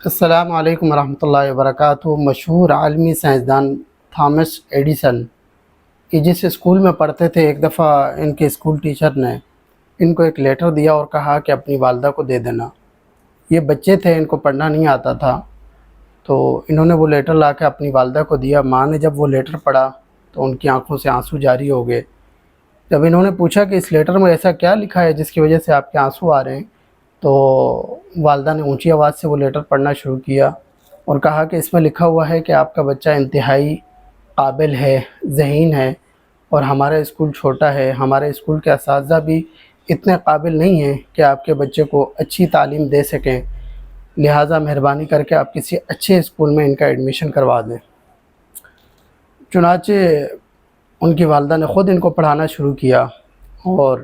السلام علیکم ورحمۃ اللہ وبرکاتہ۔ مشہور عالمی سائنسدان تھامس ایڈیسن یہ جس اسکول میں پڑھتے تھے، ایک دفعہ ان کے اسکول ٹیچر نے ان کو ایک لیٹر دیا اور کہا کہ اپنی والدہ کو دے دینا۔ یہ بچے تھے، ان کو پڑھنا نہیں آتا تھا، تو انہوں نے وہ لیٹر لا کے اپنی والدہ کو دیا۔ ماں نے جب وہ لیٹر پڑھا تو ان کی آنکھوں سے آنسو جاری ہو گئے۔ جب انہوں نے پوچھا کہ اس لیٹر میں ایسا کیا لکھا ہے جس کی وجہ سے آپ کے آنسو آ رہے ہیں، تو والدہ نے اونچی آواز سے وہ لیٹر پڑھنا شروع کیا اور کہا کہ اس میں لکھا ہوا ہے کہ آپ کا بچہ انتہائی قابل ہے، ذہین ہے، اور ہمارا اسکول چھوٹا ہے، ہمارے اسکول کے اساتذہ بھی اتنے قابل نہیں ہیں کہ آپ کے بچے کو اچھی تعلیم دے سکیں، لہٰذا مہربانی کر کے آپ کسی اچھے اسکول میں ان کا ایڈمیشن کروا دیں۔ چنانچہ ان کی والدہ نے خود ان کو پڑھانا شروع کیا اور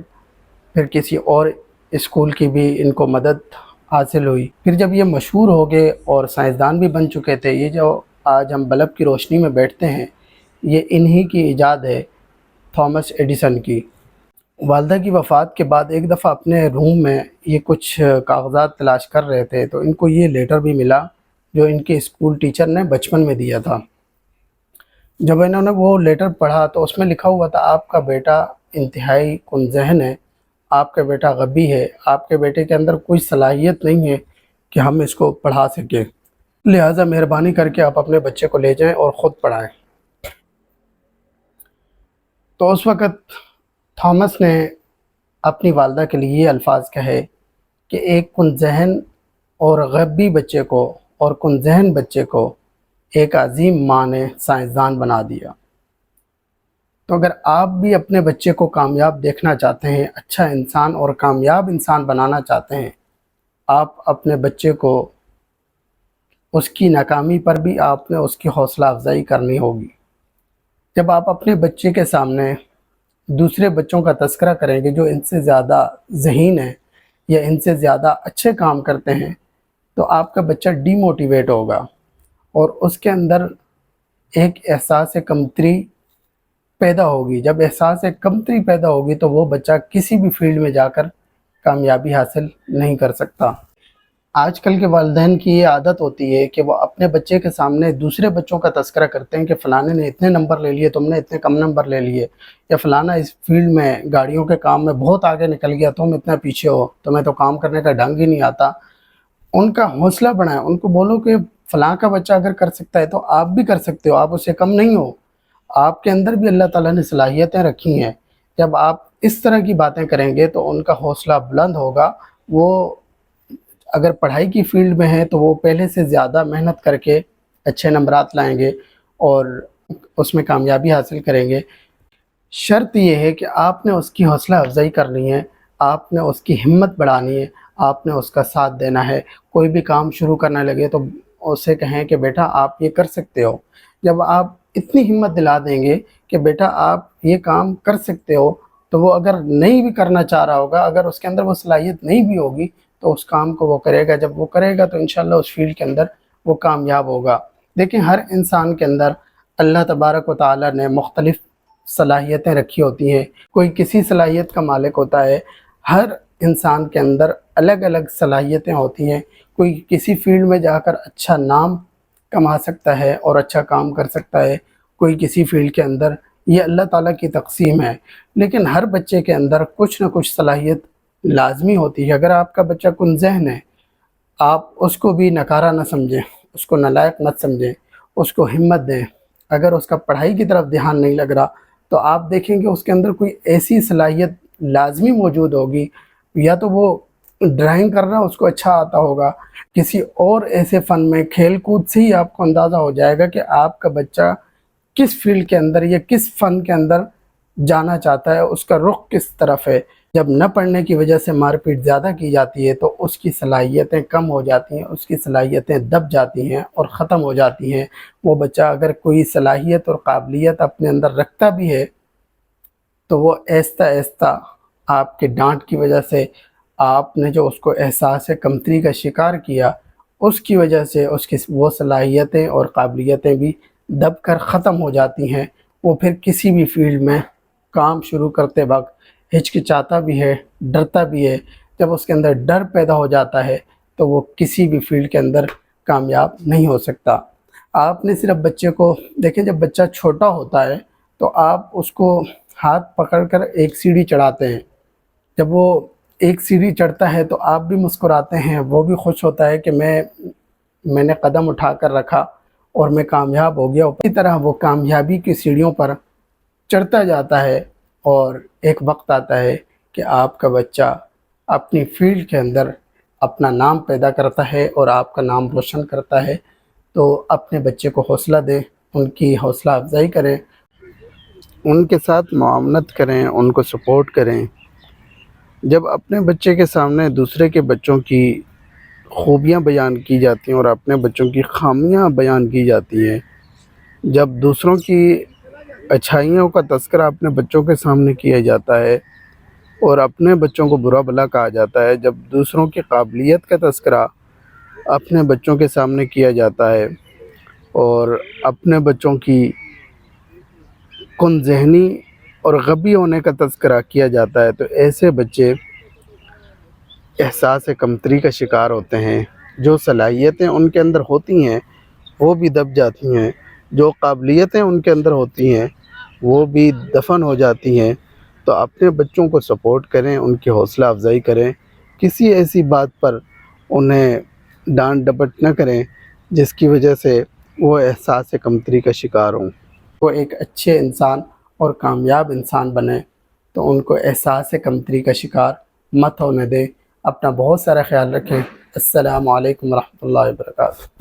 پھر کسی اور اسکول کی بھی ان کو مدد حاصل ہوئی۔ پھر جب یہ مشہور ہو گئے اور سائنسدان بھی بن چکے تھے، یہ جو آج ہم بلب کی روشنی میں بیٹھتے ہیں، یہ انہی کی ایجاد ہے، تھامس ایڈیسن کی۔ والدہ کی وفات کے بعد ایک دفعہ اپنے روم میں یہ کچھ کاغذات تلاش کر رہے تھے تو ان کو یہ لیٹر بھی ملا جو ان کے اسکول ٹیچر نے بچپن میں دیا تھا۔ جب انہوں نے وہ لیٹر پڑھا تو اس میں لکھا ہوا تھا، آپ کا بیٹا انتہائی کن ذہن ہے، آپ کا بیٹا غبی ہے، آپ کے بیٹے کے اندر کوئی صلاحیت نہیں ہے کہ ہم اس کو پڑھا سکیں، لہٰذا مہربانی کر کے آپ اپنے بچے کو لے جائیں اور خود پڑھائیں۔ تو اس وقت تھامس نے اپنی والدہ کے لیے یہ الفاظ کہے کہ ایک کن ذہن اور غبی بچے کو اور کن ذہن بچے کو ایک عظیم ماں نے سائنسدان بنا دیا۔ تو اگر آپ بھی اپنے بچے کو کامیاب دیکھنا چاہتے ہیں، اچھا انسان اور کامیاب انسان بنانا چاہتے ہیں، آپ اپنے بچے کو اس کی ناکامی پر بھی آپ نے اس کی حوصلہ افزائی کرنی ہوگی۔ جب آپ اپنے بچے کے سامنے دوسرے بچوں کا تذکرہ کریں گے جو ان سے زیادہ ذہین ہیں یا ان سے زیادہ اچھے کام کرتے ہیں، تو آپ کا بچہ ڈی موٹیویٹ ہوگا اور اس کے اندر ایک احساس کمتری پیدا ہوگی۔ جب احساس کمتری پیدا ہوگی تو وہ بچہ کسی بھی فیلڈ میں جا کر کامیابی حاصل نہیں کر سکتا۔ آج کل کے والدین کی یہ عادت ہوتی ہے کہ وہ اپنے بچے کے سامنے دوسرے بچوں کا تذکرہ کرتے ہیں کہ فلانے نے اتنے نمبر لے لیے، تم نے اتنے کم نمبر لے لیے، یا فلانا اس فیلڈ میں گاڑیوں کے کام میں بہت آگے نکل گیا، تم اتنا پیچھے ہو، تمہیں تو کام کرنے کا ڈھنگ ہی نہیں آتا۔ ان کا حوصلہ بڑھائیں، ان کو بولو کہ فلاں کا بچہ اگر کر سکتا ہے تو آپ بھی کر سکتے ہو، آپ اس سے کم نہیں ہو، آپ کے اندر بھی اللہ تعالیٰ نے صلاحیتیں رکھی ہیں۔ جب آپ اس طرح کی باتیں کریں گے تو ان کا حوصلہ بلند ہوگا۔ وہ اگر پڑھائی کی فیلڈ میں ہیں تو وہ پہلے سے زیادہ محنت کر کے اچھے نمبرات لائیں گے اور اس میں کامیابی حاصل کریں گے۔ شرط یہ ہے کہ آپ نے اس کی حوصلہ افزائی کرنی ہے، آپ نے اس کی ہمت بڑھانی ہے، آپ نے اس کا ساتھ دینا ہے۔ کوئی بھی کام شروع کرنے لگے تو اسے کہیں کہ بیٹا آپ یہ کر سکتے ہو۔ جب آپ اتنی ہمت دلا دیں گے کہ بیٹا آپ یہ کام کر سکتے ہو، تو وہ اگر نہیں بھی کرنا چاہ رہا ہوگا، اگر اس کے اندر وہ صلاحیت نہیں بھی ہوگی تو اس کام کو وہ کرے گا۔ جب وہ کرے گا تو انشاءاللہ اس فیلڈ کے اندر وہ کامیاب ہوگا۔ دیکھیں، ہر انسان کے اندر اللہ تبارک و تعالیٰ نے مختلف صلاحیتیں رکھی ہوتی ہیں، کوئی کسی صلاحیت کا مالک ہوتا ہے۔ ہر انسان کے اندر الگ الگ صلاحیتیں ہوتی ہیں، کوئی کسی فیلڈ میں جا کر اچھا نام کما سکتا ہے اور اچھا کام کر سکتا ہے، کوئی کسی فیلڈ کے اندر، یہ اللہ تعالیٰ کی تقسیم ہے۔ لیکن ہر بچے کے اندر کچھ نہ کچھ صلاحیت لازمی ہوتی ہے۔ اگر آپ کا بچہ کن ذہن ہے، آپ اس کو بھی نکارہ نہ سمجھیں، اس کو نالائق مت سمجھیں، اس کو ہمت دیں۔ اگر اس کا پڑھائی کی طرف دھیان نہیں لگ رہا تو آپ دیکھیں کہ اس کے اندر کوئی ایسی صلاحیت لازمی موجود ہوگی، یا تو وہ ڈرائنگ کر رہا اس کو اچھا آتا ہوگا، کسی اور ایسے فن میں، کھیل کود سے ہی آپ کو اندازہ ہو جائے گا کہ آپ کا بچہ کس فیلڈ کے اندر یا کس فن کے اندر جانا چاہتا ہے، اس کا رخ کس طرف ہے۔ جب نہ پڑھنے کی وجہ سے مار پیٹ زیادہ کی جاتی ہے تو اس کی صلاحیتیں کم ہو جاتی ہیں، اس کی صلاحیتیں دب جاتی ہیں اور ختم ہو جاتی ہیں۔ وہ بچہ اگر کوئی صلاحیت اور قابلیت اپنے اندر رکھتا بھی ہے تو وہ آہستہ آہستہ آپ کے ڈانٹ کی وجہ سے، آپ نے جو اس کو احساس کمتری کا شکار کیا، اس کی وجہ سے اس کی وہ صلاحیتیں اور قابلیتیں بھی دب کر ختم ہو جاتی ہیں۔ وہ پھر کسی بھی فیلڈ میں کام شروع کرتے وقت ہچکچاتا بھی ہے، ڈرتا بھی ہے۔ جب اس کے اندر ڈر پیدا ہو جاتا ہے تو وہ کسی بھی فیلڈ کے اندر کامیاب نہیں ہو سکتا۔ آپ نے صرف بچے کو دیکھیں، جب بچہ چھوٹا ہوتا ہے تو آپ اس کو ہاتھ پکڑ کر ایک سیڑھی چڑھاتے ہیں۔ جب وہ ایک سیڑھی چڑھتا ہے تو آپ بھی مسکراتے ہیں، وہ بھی خوش ہوتا ہے کہ میں نے قدم اٹھا کر رکھا اور میں کامیاب ہو گیا۔ اسی طرح وہ کامیابی کی سیڑھیوں پر چڑھتا جاتا ہے، اور ایک وقت آتا ہے کہ آپ کا بچہ اپنی فیلڈ کے اندر اپنا نام پیدا کرتا ہے اور آپ کا نام روشن کرتا ہے۔ تو اپنے بچے کو حوصلہ دیں، ان کی حوصلہ افزائی کریں، ان کے ساتھ معاونت کریں، ان کو سپورٹ کریں۔ جب اپنے بچے کے سامنے دوسرے کے بچوں کی خوبیاں بیان کی جاتی ہیں اور اپنے بچوں کی خامیاں بیان کی جاتی ہیں، جب دوسروں کی اچھائیوں کا تذکرہ اپنے بچوں کے سامنے کیا جاتا ہے اور اپنے بچوں کو برا بھلا کہا جاتا ہے، جب دوسروں کی قابلیت کا تذکرہ اپنے بچوں کے سامنے کیا جاتا ہے اور اپنے بچوں کی کن ذہنی اور غبی ہونے کا تذکرہ کیا جاتا ہے، تو ایسے بچے احساس کمتری کا شکار ہوتے ہیں۔ جو صلاحیتیں ان کے اندر ہوتی ہیں وہ بھی دب جاتی ہیں، جو قابلیتیں ان کے اندر ہوتی ہیں وہ بھی دفن ہو جاتی ہیں۔ تو اپنے بچوں کو سپورٹ کریں، ان کی حوصلہ افزائی کریں، کسی ایسی بات پر انہیں ڈانٹ ڈپٹ نہ کریں جس کی وجہ سے وہ احساس کمتری کا شکار ہوں۔ وہ ایک اچھے انسان اور کامیاب انسان بنیں، تو ان کو احساس کمتری کا شکار مت ہونے دیں۔ اپنا بہت سارا خیال رکھیں۔ السلام علیکم ورحمۃ اللہ وبرکاتہ۔